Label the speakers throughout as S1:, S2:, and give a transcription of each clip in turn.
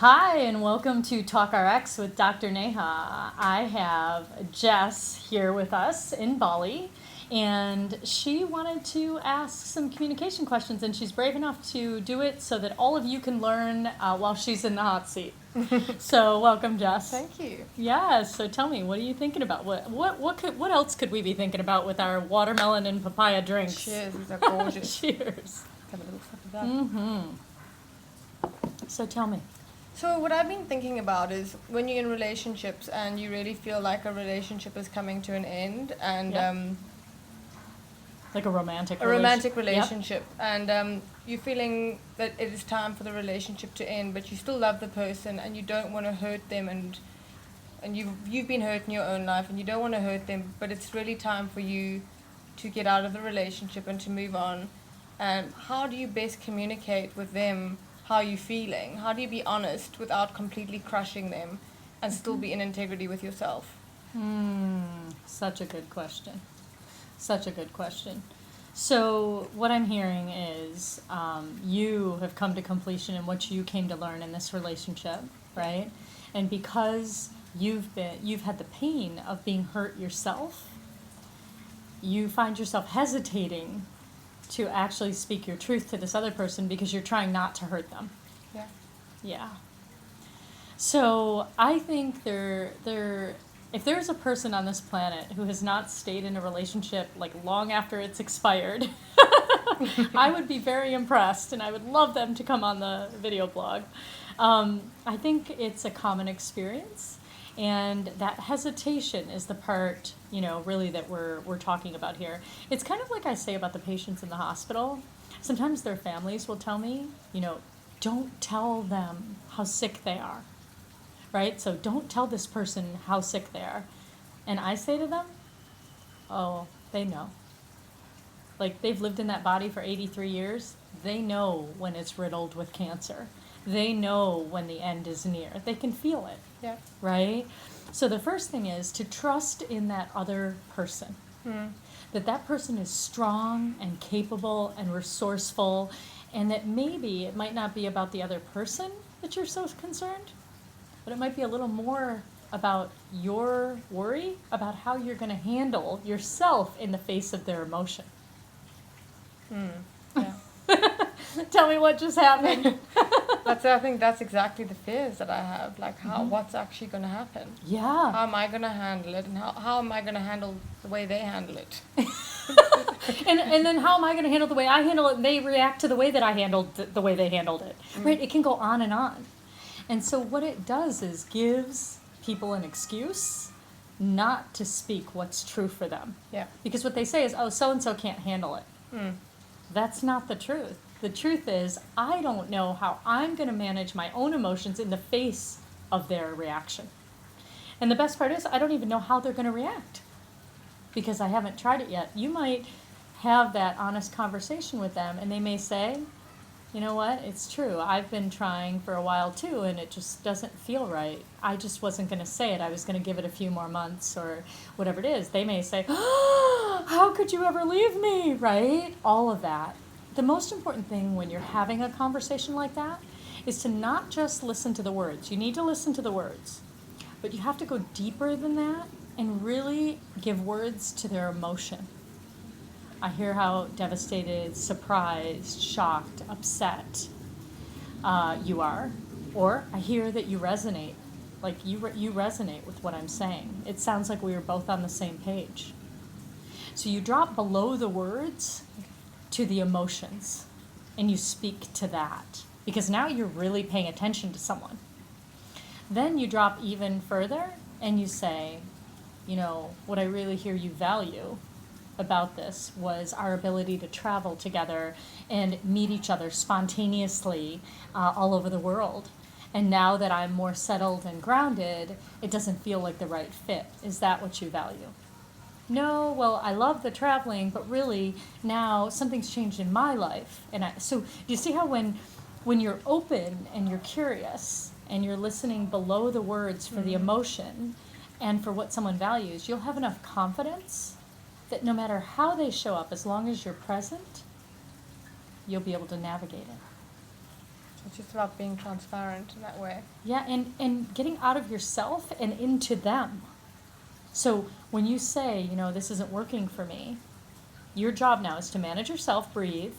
S1: Hi, and welcome to TalkRx with Dr. Neha. I have Jess here with us in Bali, and she wanted to ask some communication questions, and she's brave enough to do it so that all of you can learn while she's in the hot seat. So, welcome, Jess.
S2: Thank you.
S1: Yeah. So, tell me, what are you thinking about? What else could we be thinking about with our watermelon and papaya drinks?
S2: Cheers, these are gorgeous.
S1: Cheers.
S2: Have a little sip of that.
S1: So, tell me.
S2: So what I've been thinking about is when you're in relationships and you really feel like a relationship is coming to an end, and
S1: Yep. Like a romantic
S2: a romantic
S1: Yep.
S2: relationship, and you're feeling that it is time for the relationship to end, but you still love the person and you don't want to hurt them, and you've been hurt in your own life and you don't want to hurt them, but it's really time for you to get out of the relationship and to move on. And how do you best communicate with them how you're feeling? How do you be honest without completely crushing them and still be in integrity with yourself?
S1: Such a good question. Such a good question. So, what I'm hearing is you have come to completion in what you came to learn in this relationship, right? And because you've had the pain of being hurt yourself, you find yourself hesitating to actually speak your truth to this other person because you're trying not to hurt them.
S2: Yeah.
S1: Yeah. So I think if there's a person on this planet who has not stayed in a relationship like long after it's expired, I would be very impressed, and I would love them to come on the video blog. I think it's a common experience, and that hesitation is the part, really that we're talking about here. It's kind of like I say about the patients in the hospital. Sometimes their families will tell me, don't tell them how sick they are, right? So don't tell this person how sick they are. And I say to them, oh, they know. Like, they've lived in that body for 83 years. They know when it's riddled with cancer. They know when the end is near. They can feel it.
S2: Yeah.
S1: Right? So the first thing is to trust in that other person. That person is strong and capable and resourceful, and that maybe it might not be about the other person that you're so concerned, but it might be a little more about your worry about how you're going to handle yourself in the face of their emotion.
S2: Yeah.
S1: Tell me what just happened.
S2: I think that's exactly the fears that I have. Like, what's actually going to happen?
S1: Yeah.
S2: How am I going to handle it? And how am I going to handle the way they handle it?
S1: And then how am I going to handle the way I handle it, and they react to the way that I handled the way they handled it. Right? It can go on and on. And so what it does is gives people an excuse not to speak what's true for them.
S2: Yeah.
S1: Because what they say is, oh, so-and-so can't handle it. That's not the truth. The truth is, I don't know how I'm going to manage my own emotions in the face of their reaction. And the best part is, I don't even know how they're going to react because I haven't tried it yet. You might have that honest conversation with them, and they may say, you know what, it's true. I've been trying for a while too, and it just doesn't feel right. I just wasn't going to say it. I was going to give it a few more months or whatever it is. They may say, oh, how could you ever leave me, right? All of that. The most important thing when you're having a conversation like that is to not just listen to the words. You need to listen to the words, but you have to go deeper than that and really give words to their emotion. I hear how devastated, surprised, shocked, upset you are, or I hear that you resonate, like you resonate with what I'm saying. It sounds like we were both on the same page. So you drop below the words to the emotions, and you speak to that, because now you're really paying attention to someone. Then you drop even further, and you say, what I really hear you value about this was our ability to travel together and meet each other spontaneously all over the world. And now that I'm more settled and grounded, it doesn't feel like the right fit. Is that what you value? No, well, I love the traveling, but really now something's changed in my life. So you see how when you're open and you're curious and you're listening below the words for the emotion and for what someone values, you'll have enough confidence that no matter how they show up, as long as you're present, you'll be able to navigate it.
S2: It's just about being transparent in that way.
S1: Yeah, and getting out of yourself and into them. So when you say, you know, this isn't working for me, your job now is to manage yourself, breathe,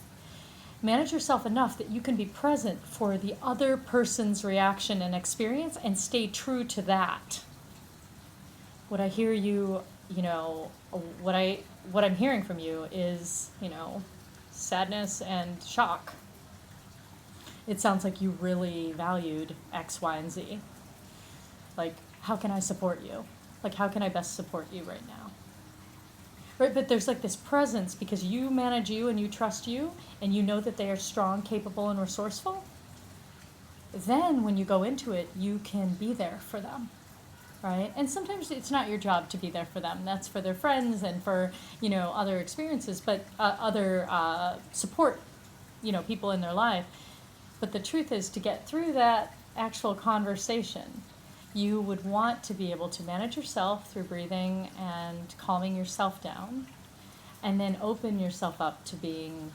S1: manage yourself enough that you can be present for the other person's reaction and experience and stay true to that. What I hear you, you know, what I'm hearing from you is, you know, sadness and shock. It sounds like you really valued X, Y, and Z. Like, how can I support you? Like, how can I best support you right now? Right, but there's like this presence because you manage you and you trust you and you know that they are strong, capable, and resourceful. Then when you go into it, you can be there for them, right? And sometimes it's not your job to be there for them. That's for their friends and for, you know, other experiences, but other support, you know, people in their life. But the truth is, to get through that actual conversation, you would want to be able to manage yourself through breathing and calming yourself down, and then open yourself up to being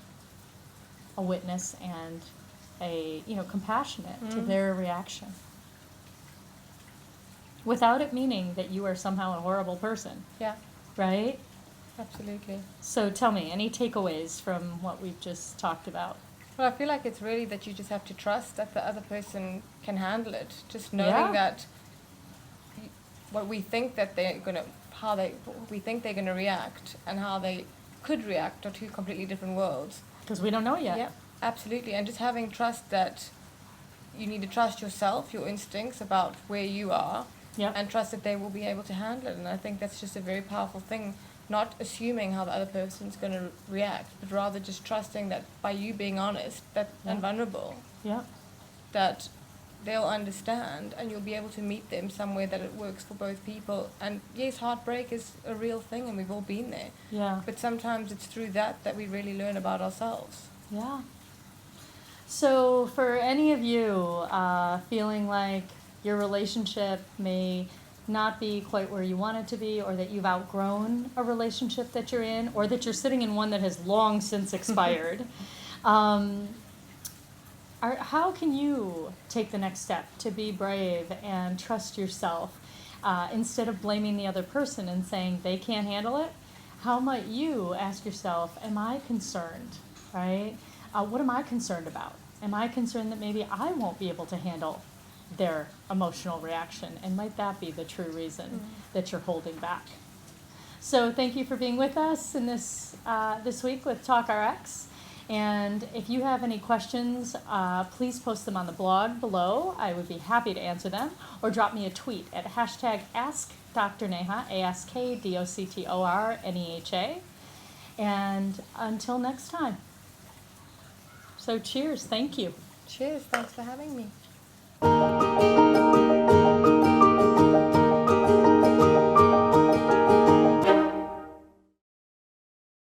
S1: a witness and a, you know, compassionate to their reaction. Without it meaning that you are somehow a horrible person.
S2: Yeah,
S1: Right?
S2: absolutely.
S1: So tell me, any takeaways from what we've just talked about?
S2: Well, I feel like it's really that you just have to trust that the other person can handle it. Just knowing
S1: Yeah.
S2: that what we think that they're gonna, we think they're gonna react and how they could react are two completely different worlds.
S1: Because we don't know yet.
S2: Yeah, absolutely. And just having trust that you need to trust yourself, your instincts about where you are,
S1: Yep.
S2: and trust that they will be able to handle it. And I think that's just a very powerful thing. Not assuming how the other person's going to react, but rather just trusting that by you being honest and
S1: Yeah.
S2: vulnerable,
S1: Yep.
S2: that they'll understand and you'll be able to meet them somewhere that it works for both people. And yes, heartbreak is a real thing and we've all been there.
S1: Yeah.
S2: But sometimes it's through that we really learn about ourselves.
S1: Yeah. So, for any of you feeling like your relationship may not be quite where you want it to be, or that you've outgrown a relationship that you're in, or that you're sitting in one that has long since expired, how can you take the next step to be brave and trust yourself instead of blaming the other person and saying they can't handle it? How might you ask yourself, am I concerned, right? What am I concerned about? Am I concerned that maybe I won't be able to handle their emotional reaction? And might that be the true reason that you're holding back? So thank you for being with us in this week with TalkRx. And if you have any questions, please post them on the blog below. I would be happy to answer them. Or drop me a tweet at #AskDrNeha, AskDoctorNeha. And until next time. So cheers. Thank you.
S2: Cheers. Thanks for having me.